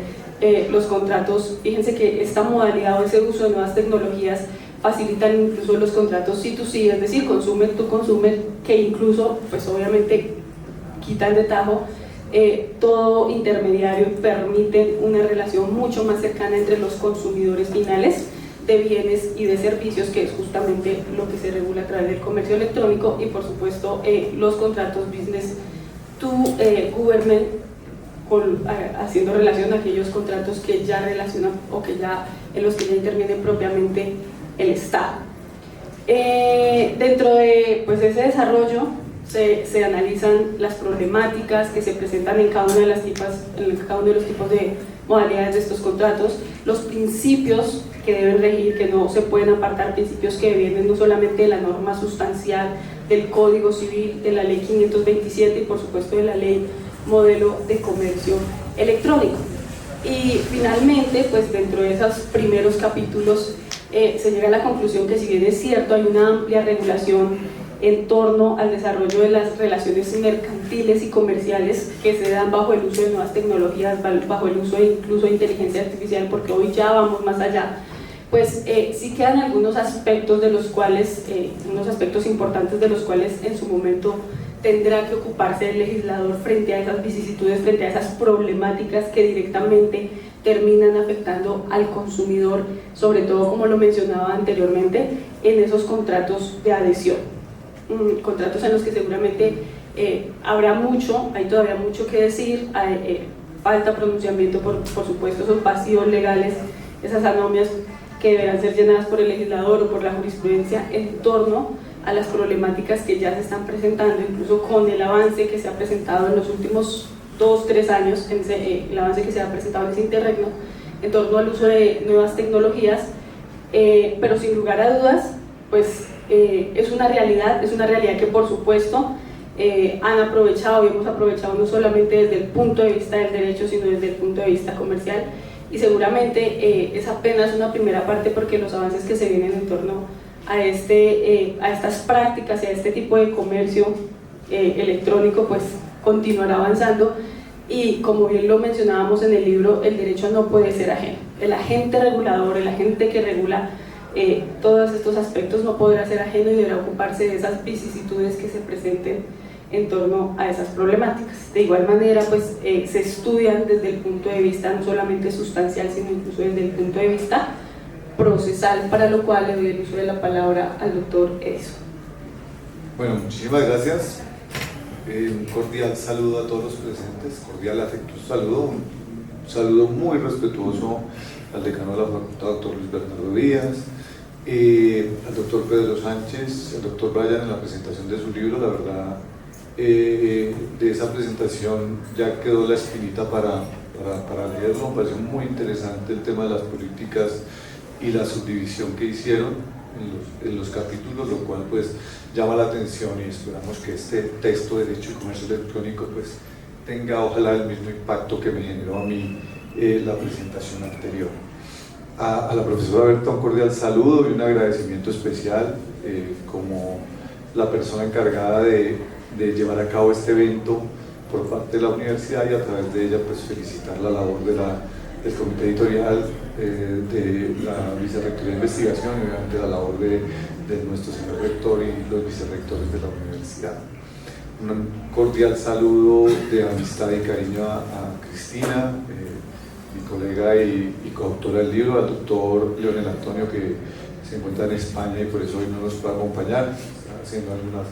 los contratos, fíjense que esta modalidad o ese uso de nuevas tecnologías facilitan incluso los contratos C2C, es decir, consumer to consumer, que incluso, pues obviamente quitan de tajo todo intermediario permite una relación mucho más cercana entre los consumidores finales de bienes y de servicios, que es justamente lo que se regula a través del comercio electrónico, y por supuesto los contratos business to government, haciendo relación a aquellos contratos que ya relacionan o que ya, en los que ya interviene propiamente el Estado. Dentro de pues, ese desarrollo se analizan las problemáticas que se presentan en cada una de las cada uno de los tipos de modalidades de estos contratos, los principios que deben regir, que no se pueden apartar, principios que vienen no solamente de la norma sustancial del Código Civil, de la Ley 527 y por supuesto de la Ley Modelo de Comercio Electrónico. Y finalmente, pues dentro de esos primeros capítulos se llega a la conclusión que, si bien es cierto, hay una amplia regulación en torno al desarrollo de las relaciones mercantiles y comerciales que se dan bajo el uso de nuevas tecnologías, bajo el uso incluso de inteligencia artificial, porque hoy ya vamos más allá, pues sí quedan algunos aspectos de los cuales, unos aspectos importantes de los cuales en su momento tendrá que ocuparse el legislador frente a esas vicisitudes, frente a esas problemáticas que directamente terminan afectando al consumidor, sobre todo, como lo mencionaba anteriormente, en esos contratos de adhesión. Contratos en los que seguramente hay todavía mucho que decir, falta pronunciamiento, por supuesto, esos vacíos legales, esas anomias que deberán ser llenadas por el legislador o por la jurisprudencia en torno a las problemáticas que ya se están presentando, incluso con el avance que se ha presentado en los últimos 2-3 años, el avance que se ha presentado en ese interregno en torno al uso de nuevas tecnologías, pero sin lugar a dudas, pues es una realidad que por supuesto han aprovechado y hemos aprovechado no solamente desde el punto de vista del derecho, sino desde el punto de vista comercial, y seguramente es apenas una primera parte, porque los avances que se vienen en torno a estas prácticas y a este tipo de comercio electrónico pues continuará avanzando. Y como bien lo mencionábamos en el libro, el derecho no puede ser ajeno. El agente regulador, el agente que regula todos estos aspectos no podrá ser ajeno y deberá ocuparse de esas vicisitudes que se presenten en torno a esas problemáticas. De igual manera, pues se estudian desde el punto de vista no solamente sustancial, sino incluso desde el punto de vista procesal, para lo cual le doy el uso de la palabra al doctor Edison. Bueno, muchísimas gracias. Un cordial saludo a todos los presentes, cordial afectuoso saludo, un saludo muy respetuoso al decano de la facultad, doctor Luis Bernardo Díaz, al doctor Pedro Sánchez, al doctor Brian, en la presentación de su libro. La verdad, de esa presentación ya quedó la espinita para leerlo. Me pareció muy interesante el tema de las políticas y la subdivisión que hicieron en los capítulos, lo cual pues llama la atención, y esperamos que este texto de Derecho y Comercio Electrónico pues tenga ojalá el mismo impacto que me generó a mí la presentación anterior. A la profesora Berta un cordial saludo y un agradecimiento especial como la persona encargada de llevar a cabo este evento por parte de la universidad, y a través de ella pues felicitar la labor del comité editorial, de la vicerrectoría de investigación y obviamente la labor de nuestro señor rector y los vicerrectores de la universidad. Un cordial saludo de amistad y cariño a Cristina, mi colega y coautora del libro, al doctor Leonel Antonio, que se encuentra en España y por eso hoy no nos puede acompañar, está haciendo algunas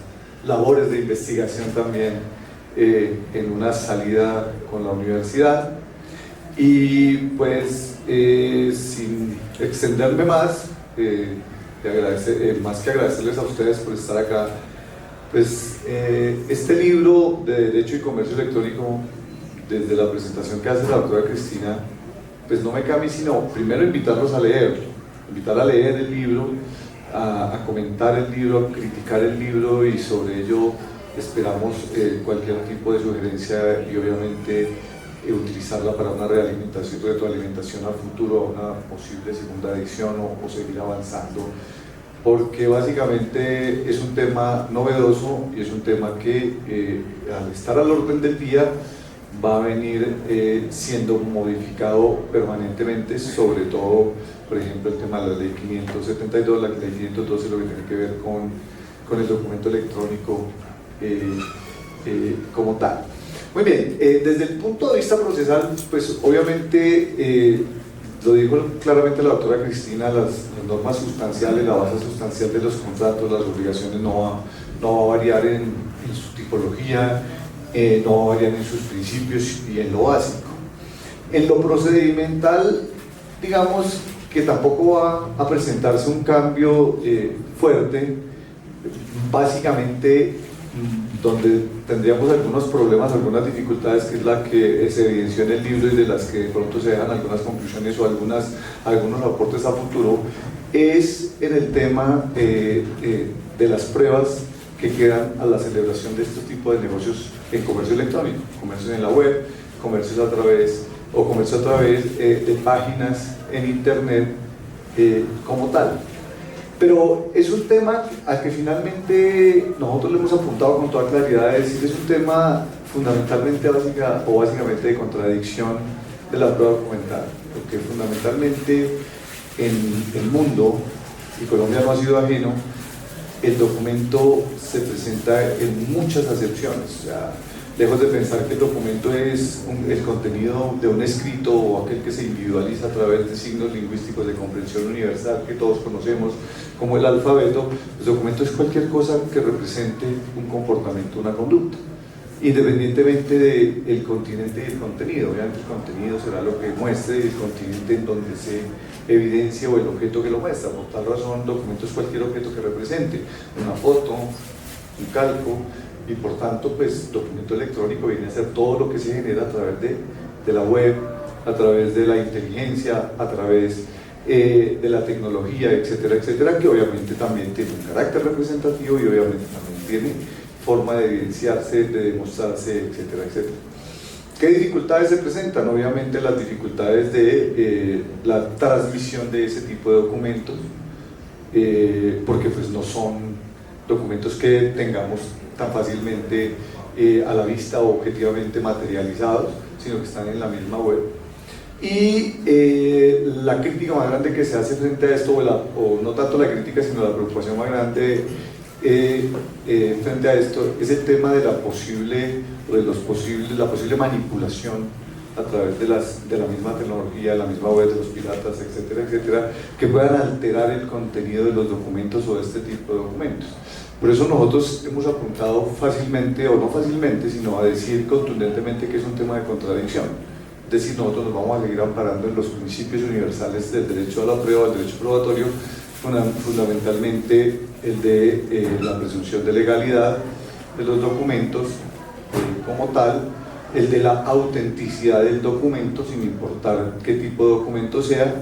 labores de investigación también en una salida con la universidad. Y pues sin extenderme más, más que agradecerles a ustedes por estar acá, pues este libro de Derecho y Comercio Electrónico, desde la presentación que hace la doctora Cristina, pues no me queda a mí sino primero invitarlos a leer el libro, a comentar el libro, a criticar el libro, y sobre ello esperamos cualquier tipo de sugerencia y obviamente utilizarla para una retroalimentación al futuro, una posible segunda edición o seguir avanzando, porque básicamente es un tema novedoso y es un tema que al estar al orden del día va a venir siendo modificado permanentemente, sobre todo, por ejemplo, el tema de la ley 572, la ley 512, lo que tiene que ver con el documento electrónico como tal. Muy bien, desde el punto de vista procesal, pues obviamente, lo dijo claramente la doctora Cristina, las normas sustanciales, la base sustancial de los contratos, las obligaciones no va a variar en su tipología, no va a variar en sus principios y en lo básico. En lo procedimental, digamos que tampoco va a presentarse un cambio fuerte, básicamente donde tendríamos algunos problemas, algunas dificultades, que es la que se evidenció en el libro y de las que de pronto se dejan algunas conclusiones o algunos aportes a futuro, es en el tema de las pruebas que quedan a la celebración de estos tipos de negocios en comercio electrónico, comercio en la web, comercio a través de páginas en internet como tal. Pero es un tema al que finalmente nosotros le hemos apuntado con toda claridad, es decir, es un tema fundamentalmente básicamente de contradicción de la prueba documental, porque fundamentalmente en el mundo, y Colombia no ha sido ajeno, el documento se presenta en muchas acepciones. O sea, lejos de pensar que el documento es el contenido de un escrito o aquel que se individualiza a través de signos lingüísticos de comprensión universal que todos conocemos como el alfabeto, el documento es cualquier cosa que represente un comportamiento, una conducta, independientemente del continente y el contenido. Obviamente el contenido será lo que muestre el continente en donde se evidencia o el objeto que lo muestra. Por tal razón, el documento es cualquier objeto que represente una foto, un calco, y por tanto, pues, documento electrónico viene a ser todo lo que se genera a través de la web, a través de la inteligencia, a través de la tecnología, etcétera, etcétera, que obviamente también tiene un carácter representativo y obviamente también tiene forma de evidenciarse, de demostrarse, etcétera, etcétera. ¿Qué dificultades se presentan? Obviamente las dificultades de la transmisión de ese tipo de documentos, porque pues no son documentos que tengamos tan fácilmente a la vista o objetivamente materializados, sino que están en la misma web. Y la crítica más grande que se hace frente a esto, o no tanto la crítica, sino la preocupación más grande frente a esto, es el tema de la posible manipulación a través de la misma tecnología, de la misma web, de los piratas, etcétera, etcétera, que puedan alterar el contenido de los documentos o de este tipo de documentos. Por eso nosotros hemos apuntado fácilmente, o no fácilmente, sino a decir contundentemente que es un tema de contradicción. Es decir, nosotros nos vamos a seguir amparando en los principios universales del derecho a la prueba, del derecho probatorio, fundamentalmente el de la presunción de legalidad de los documentos como tal, el de la autenticidad del documento, sin importar qué tipo de documento sea,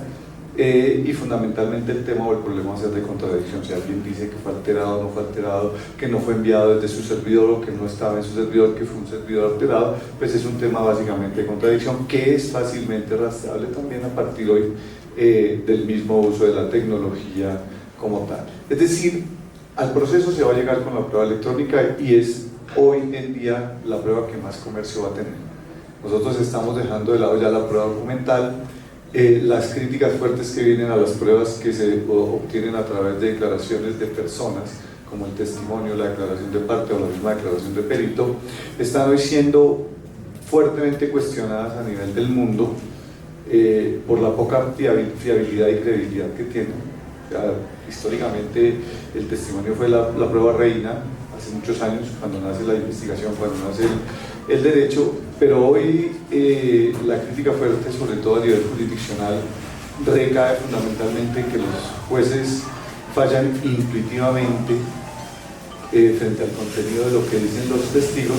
y fundamentalmente el tema o el problema va a ser de contradicción. Si alguien dice que fue alterado o no fue alterado, que no fue enviado desde su servidor o que no estaba en su servidor, que fue un servidor alterado, pues es un tema básicamente de contradicción que es fácilmente rastreable también a partir hoy del mismo uso de la tecnología como tal. Es decir, al proceso se va a llegar con la prueba electrónica y es hoy en día la prueba que más comercio va a tener. Nosotros estamos dejando de lado ya la prueba documental. Las críticas fuertes que vienen a las pruebas que se obtienen a través de declaraciones de personas, como el testimonio, la declaración de parte o la misma declaración de perito, están hoy siendo fuertemente cuestionadas a nivel del mundo por la poca fiabilidad y credibilidad que tienen. O sea, históricamente el testimonio fue la prueba reina, hace muchos años, cuando nace la investigación, cuando nace el derecho, pero hoy la crítica fuerte, sobre todo a nivel jurisdiccional, recae fundamentalmente en que los jueces fallan intuitivamente frente al contenido de lo que dicen los testigos,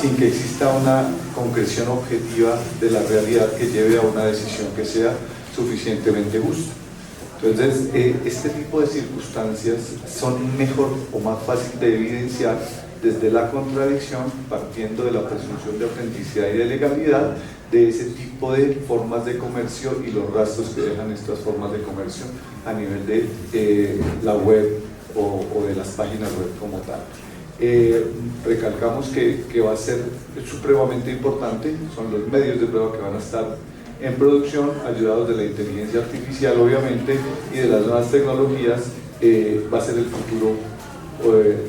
sin que exista una concreción objetiva de la realidad que lleve a una decisión que sea suficientemente justa. Entonces, este tipo de circunstancias son mejor o más fácil de evidenciar desde la contradicción, partiendo de la presunción de autenticidad y de legalidad de ese tipo de formas de comercio y los rastros que dejan estas formas de comercio a nivel de la web o de las páginas web como tal. Recalcamos que va a ser supremamente importante, son los medios de prueba que van a estar en producción, ayudados de la inteligencia artificial obviamente y de las nuevas tecnologías. Va a ser el futuro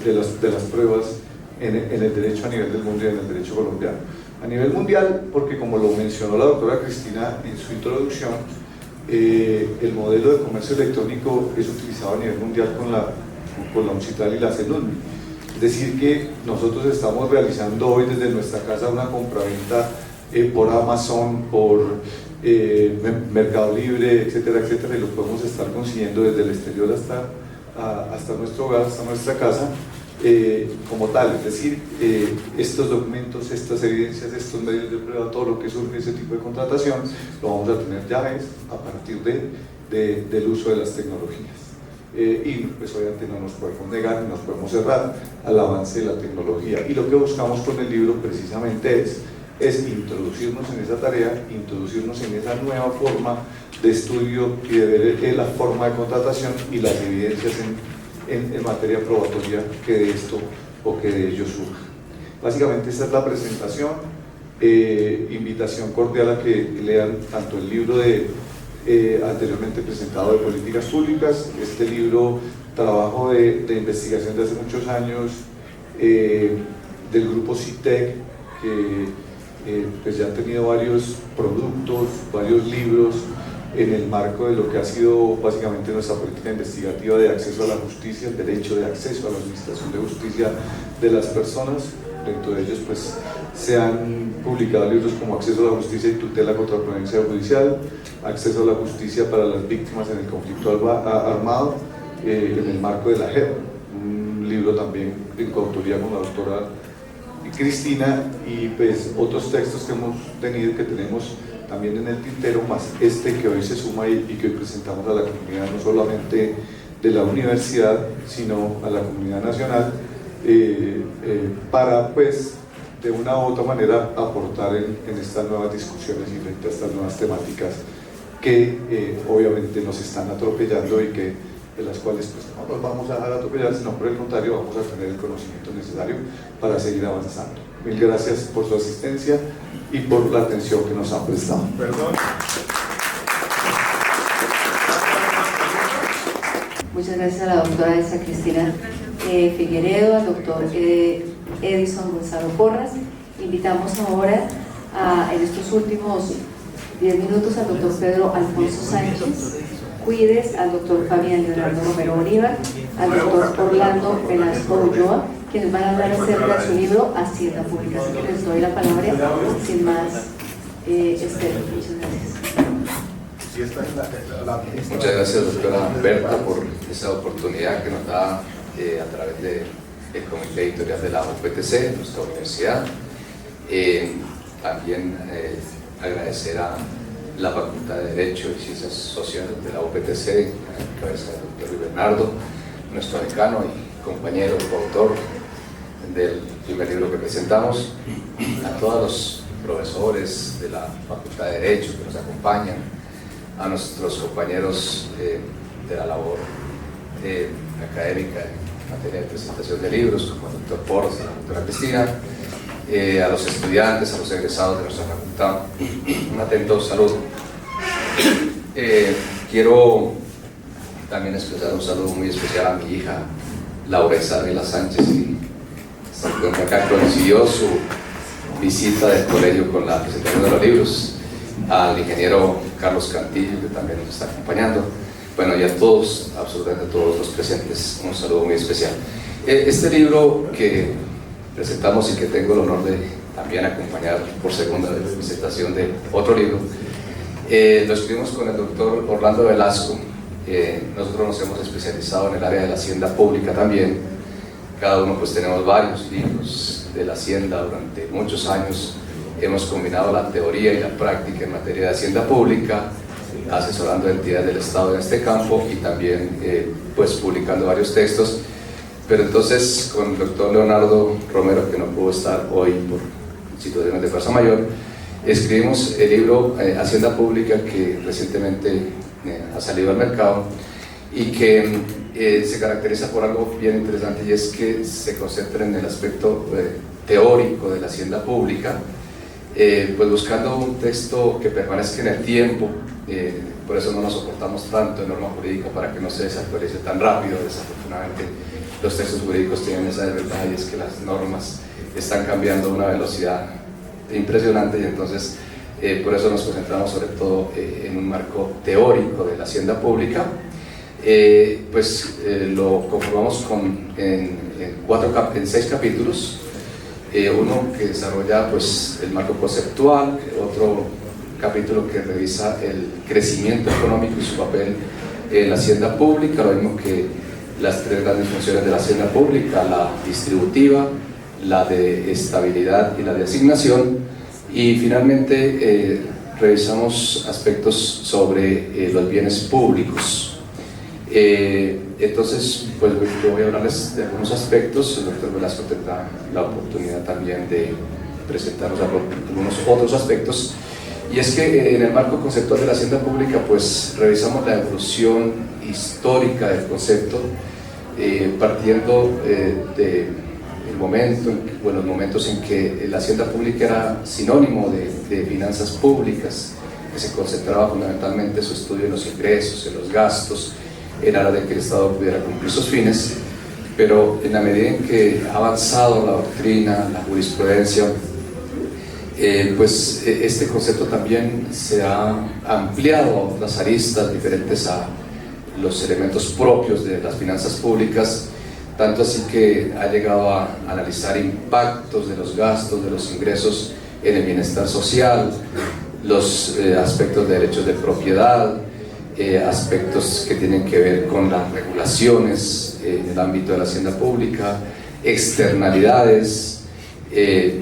de las pruebas en el derecho a nivel del mundo y en el derecho colombiano. A nivel mundial, porque como lo mencionó la doctora Cristina en su introducción, el modelo de comercio electrónico es utilizado a nivel mundial con la UNCITRAL y la CENUSMI. Es decir, que nosotros estamos realizando hoy desde nuestra casa una compraventa por Amazon, por Mercado Libre, etcétera, etcétera, y lo podemos estar consiguiendo desde el exterior hasta nuestro hogar, hasta nuestra casa, como tal. Es decir, estos documentos, estas evidencias, estos medios de prueba, todo lo que surge de ese tipo de contratación, lo vamos a tener ya a partir del uso de las tecnologías. Y pues obviamente no nos podemos negar, no nos podemos cerrar al avance de la tecnología, y lo que buscamos con el libro precisamente es introducirnos en esa tarea, introducirnos en esa nueva forma de estudio y de ver la forma de contratación y las evidencias en materia probatoria que de esto o que de ello surja. Básicamente esta es la presentación, invitación cordial a que lean tanto el libro anteriormente presentado de políticas públicas, este libro, trabajo de investigación de hace muchos años del grupo CITEC, que pues ya han tenido varios productos, varios libros en el marco de lo que ha sido básicamente nuestra política investigativa de acceso a la justicia, el derecho de acceso a la administración de justicia de las personas. Dentro de ellos pues se han publicado libros como Acceso a la Justicia y Tutela contra la Violencia Judicial, Acceso a la Justicia para las Víctimas en el Conflicto Armado, en el marco de la JEP, un libro también en coautoría con la doctora Cristina, y pues otros textos que hemos tenido, que tenemos también en el tintero, más este que hoy se suma y que hoy presentamos a la comunidad, no solamente de la universidad, sino a la comunidad nacional, para pues de una u otra manera aportar en estas nuevas discusiones y frente a estas nuevas temáticas que obviamente nos están atropellando y de las cuales pues no nos vamos a dejar atropellar, sino por el contrario vamos a tener el conocimiento necesario para seguir avanzando. Mil gracias por su asistencia y por la atención que nos han prestado. Perdón. Muchas gracias a la doctora Elsa Cristina Figueredo, al doctor Edison Gonzalo Porras. Invitamos ahora en estos últimos 10 minutos al doctor Pedro Alfonso Sánchez Cuides, al doctor Fabián Leonardo Romero Bolívar, al doctor Orlando Velasco Ulloa, quienes van a hablar acerca de su libro Hacienda Pública. Así que les doy la palabra sin más espero. Muchas gracias. Muchas gracias, doctora Berta, por esta oportunidad que nos da a través del Comité Editorial de la UPTC, nuestra universidad. También agradecer a la Facultad de Derecho y Ciencias Sociales de la UPTC, en cabeza del doctor Luis Bernardo, nuestro decano y compañero coautor del primer libro que presentamos, a todos los profesores de la Facultad de Derecho que nos acompañan, a nuestros compañeros de la labor académica en materia de presentación de libros, como el doctor Porras y la doctora Cristina, a los estudiantes, a los egresados de nuestra facultad, un atento saludo. Quiero también expresar un saludo muy especial a mi hija Laura Isabela Sánchez, y se encuentra acá, coincidió su visita del colegio con la presentación de los libros, al ingeniero Carlos Cantillo, que también nos está acompañando, bueno, y a todos, absolutamente a todos los presentes, un saludo muy especial. Este libro que presentamos y que tengo el honor de también acompañar por segunda vez presentación de otro libro, lo escribimos con el doctor Orlando Velasco. Nosotros nos hemos especializado en el área de la hacienda pública también. Cada uno pues tenemos varios libros de la hacienda. Durante muchos años hemos combinado la teoría y la práctica en materia de hacienda pública, asesorando a entidades del Estado en este campo y también pues publicando varios textos. Pero entonces con el doctor Leonardo Romero, que no pudo estar hoy por situaciones de fuerza mayor, escribimos el libro Hacienda Pública, que recientemente ha salido al mercado y que se caracteriza por algo bien interesante, y es que se concentra en el aspecto teórico de la hacienda pública, pues buscando un texto que permanezca en el tiempo, por eso no nos soportamos tanto en norma jurídica para que no se desactualice tan rápido. Desafortunadamente los textos jurídicos tienen esa desventaja, y es que las normas están cambiando a una velocidad impresionante, y entonces por eso nos concentramos sobre todo en un marco teórico de la hacienda pública. Lo conformamos en 6 capítulos, uno que desarrolla pues, el marco conceptual, otro capítulo que revisa el crecimiento económico y su papel en la hacienda pública, lo mismo que las 3 grandes funciones de la hacienda pública: la distributiva, la de estabilidad y la de asignación, y finalmente revisamos aspectos sobre los bienes públicos. Entonces, pues yo voy a hablarles de algunos aspectos. El doctor Velasco tendrá la oportunidad también de presentarnos algunos otros aspectos, y es que en el marco conceptual de la hacienda pública pues revisamos la evolución histórica del concepto, partiendo de los momentos en que la hacienda pública era sinónimo de finanzas públicas, que se concentraba fundamentalmente su estudio en los ingresos, en los gastos, en aras de que el Estado pudiera cumplir sus fines. Pero en la medida en que ha avanzado la doctrina, la jurisprudencia, este concepto también se ha ampliado a otras aristas diferentes a los elementos propios de las finanzas públicas, tanto así que ha llegado a analizar impactos de los gastos, de los ingresos en el bienestar social, los aspectos de derechos de propiedad, aspectos que tienen que ver con las regulaciones en el ámbito de la hacienda pública, externalidades,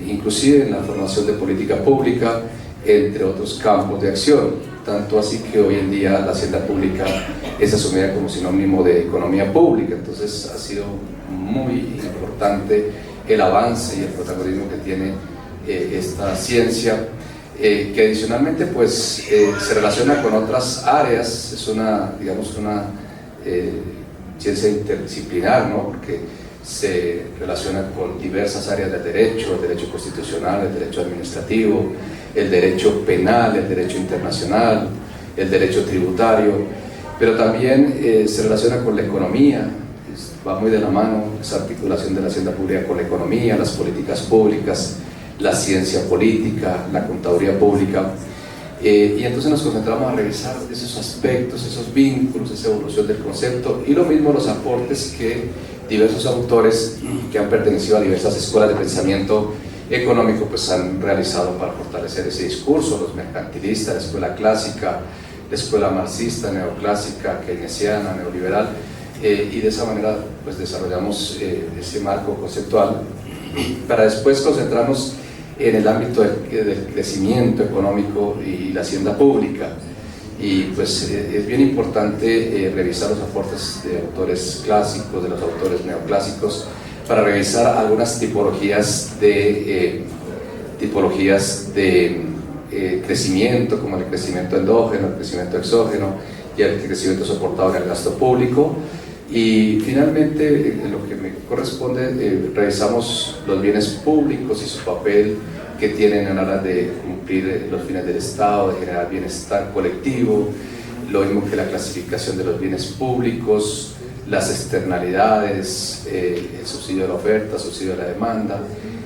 inclusive en la formación de política pública, entre otros campos de acción, tanto así que hoy en día la hacienda pública es asumida como sinónimo de economía pública. Entonces ha sido muy importante el avance y el protagonismo que tiene esta ciencia, que adicionalmente pues se relaciona con otras áreas. Es una ciencia interdisciplinar, ¿no? Porque se relaciona con diversas áreas del derecho: el derecho constitucional, el derecho administrativo, el derecho penal, el derecho internacional, el derecho tributario, pero también se relaciona con la economía. Va muy de la mano esa articulación de la hacienda pública con la economía, las políticas públicas, la ciencia política, la contaduría pública, y entonces nos concentramos a revisar esos aspectos, esos vínculos, esa evolución del concepto, y lo mismo los aportes que diversos autores que han pertenecido a diversas escuelas de pensamiento económico pues han realizado para fortalecer ese discurso: los mercantilistas, la escuela clásica, la escuela marxista, neoclásica, keynesiana, neoliberal, y de esa manera pues desarrollamos ese marco conceptual para después concentrarnos en el ámbito del crecimiento económico y la hacienda pública. Y pues es bien importante revisar los aportes de autores clásicos, de los autores neoclásicos, para revisar algunas tipologías de crecimiento, como el crecimiento endógeno, el crecimiento exógeno y el crecimiento soportado en el gasto público. Y finalmente, en lo que me corresponde, revisamos los bienes públicos y su papel que tienen a la hora de cumplir los fines del Estado, de generar bienestar colectivo, lo mismo que la clasificación de los bienes públicos, las externalidades, el subsidio de la oferta, el subsidio de la demanda,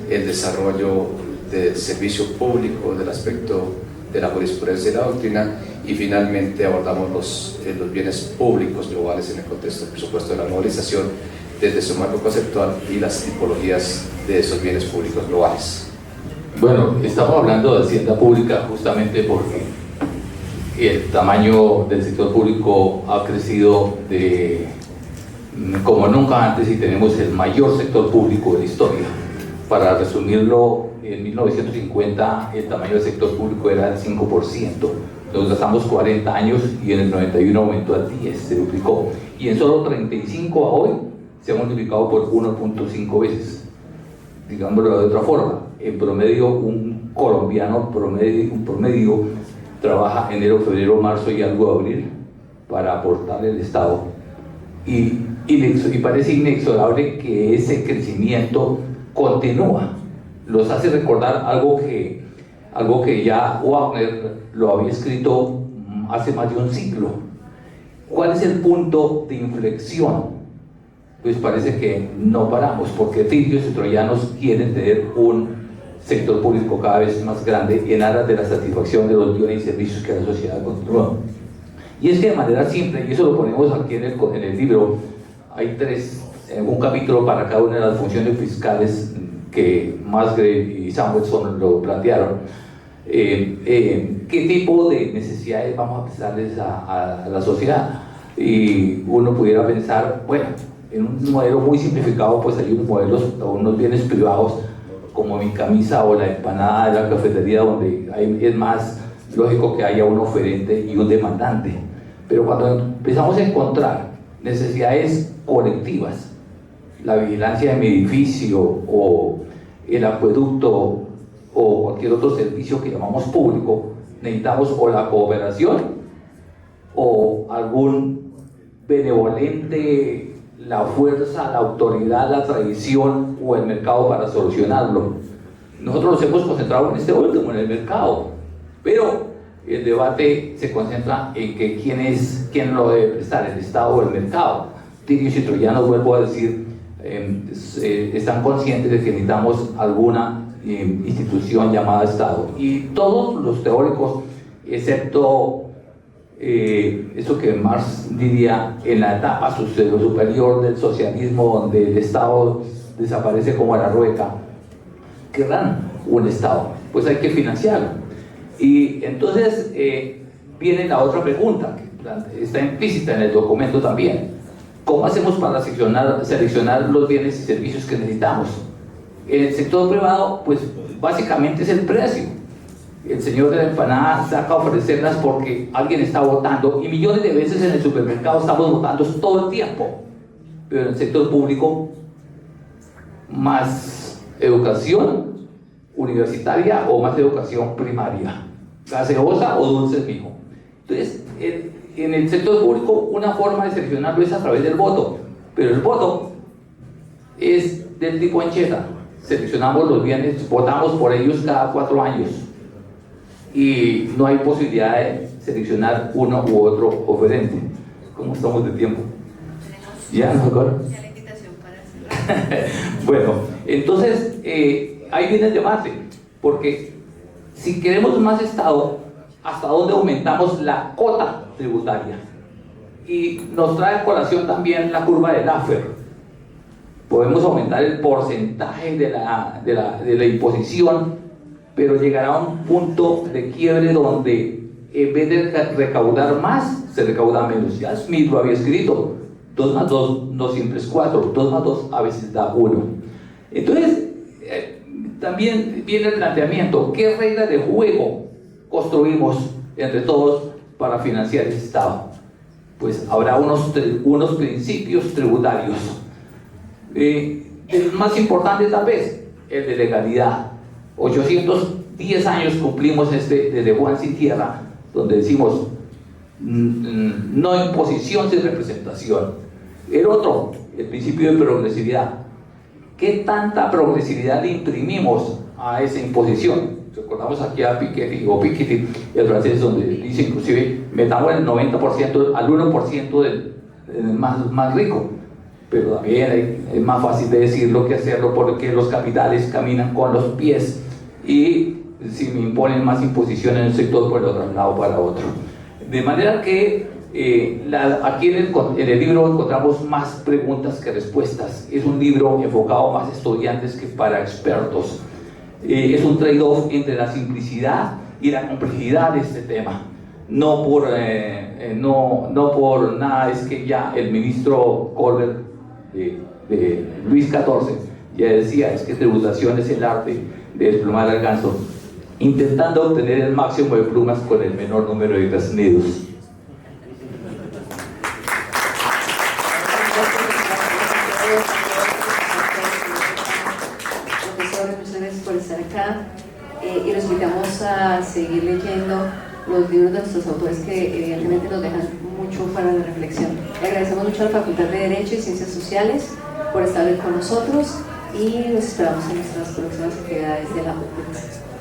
el desarrollo del servicio público, del aspecto de la jurisprudencia y la doctrina, y finalmente abordamos los bienes públicos globales en el contexto, por supuesto, de la globalización, desde su marco conceptual y las tipologías de esos bienes públicos globales. Bueno, estamos hablando de hacienda pública justamente porque el tamaño del sector público ha crecido como nunca antes, y tenemos el mayor sector público de la historia. Para resumirlo, en 1950 el tamaño del sector público era del 5%, nos gastamos 40 años y en el 91 aumentó al 10%, se duplicó, y en solo 35 a hoy se ha multiplicado por 1.5 veces. Digámoslo de otra forma, en promedio un colombiano promedio trabaja enero, febrero, marzo y algo de abril para aportarle al Estado, y parece inexorable que ese crecimiento continúa. Los hace recordar algo que ya Wagner lo había escrito hace más de un siglo. ¿Cuál es el punto de inflexión? Pues parece que no paramos, porque tirios y troyanos quieren tener un sector público cada vez más grande en aras de la satisfacción de los bienes y servicios que la sociedad continúa. Y es que de manera simple, y eso lo ponemos aquí en el libro, hay un capítulo para cada una de las funciones fiscales que Musgrave y Samuelson lo plantearon. ¿Qué tipo de necesidades vamos a prestarles a la sociedad? Y uno pudiera pensar, bueno, en un modelo muy simplificado, pues hay unos modelos o unos bienes privados como mi camisa o la empanada de la cafetería, donde es más lógico que haya un oferente y un demandante. Pero cuando empezamos a encontrar necesidades colectivas, la vigilancia de mi edificio o el acueducto o cualquier otro servicio que llamamos público, necesitamos o la cooperación o algún benevolente, la fuerza, la autoridad, la tradición o el mercado para solucionarlo. Nosotros nos hemos concentrado en este último, en el mercado, pero el debate se concentra en que quién lo debe prestar, el Estado o el mercado. Tirios y troyanos, vuelvo a decir, están conscientes de que necesitamos alguna institución llamada Estado. Y todos los teóricos, excepto eso que Marx diría en la etapa superior del socialismo, donde el Estado desaparece como la rueca, querrán un Estado, pues hay que financiarlo. Y entonces viene la otra pregunta, que está implícita en el documento también: ¿cómo hacemos para seleccionar los bienes y servicios que necesitamos? En el sector privado, pues básicamente es el precio. El señor de la empanada saca a ofrecerlas porque alguien está votando, y millones de veces en el supermercado estamos votando todo el tiempo. Pero en el sector público, más educación universitaria o más educación primaria, gaseosa o dulces mijo. Entonces, en el sector público, una forma de seleccionarlo es a través del voto, pero el voto es del tipo ancheta. Seleccionamos los bienes, votamos por ellos cada 4 años y no hay posibilidad de seleccionar uno u otro oferente. ¿Cómo estamos de tiempo? ¿Ya? ¿No? Ya la invitación para cerrar. Bueno, entonces ahí viene el debate, porque si queremos más Estado, ¿hasta dónde aumentamos la cuota tributaria? Y nos trae a colación también la curva de Laffer. Podemos aumentar el porcentaje de la imposición, pero llegará a un punto de quiebre donde en vez de recaudar más, se recauda menos. Ya Smith lo había escrito: 2 más 2 no siempre es 4, 2 más 2 a veces da 1. Entonces, también viene el planteamiento: ¿qué reglas de juego construimos entre todos para financiar el Estado? Pues habrá unos principios tributarios. El más importante tal vez, el de legalidad. 810 años cumplimos desde Juan sin Tierra, donde decimos no imposición sin representación. El otro, el principio de progresividad. ¿Qué tanta progresividad le imprimimos a esa imposición? Recordamos aquí a Piketty, el francés, donde dice inclusive metamos el 90% al 1% del más rico. Pero también es más fácil de decirlo que hacerlo, porque los capitales caminan con los pies, y si me imponen más imposición en un sector, pues lo traslado para otro. De manera que aquí en el libro encontramos más preguntas que respuestas. Es un libro enfocado más a estudiantes que para expertos. Es un trade-off entre la simplicidad y la complejidad de este tema. No por nada es que ya el ministro Colbert de Luis XIV ya decía: es que tributación es el arte de desplumar al ganso, intentando obtener el máximo de plumas con el menor número de graznidos. Profesores, muchas gracias por estar acá, y los invitamos a seguir leyendo los libros de nuestros autores, que evidentemente nos dejan mucho para la reflexión. Le agradecemos mucho a la Facultad de Derecho y Ciencias Sociales por estar hoy con nosotros, y los esperamos en nuestras próximas actividades de la UPT.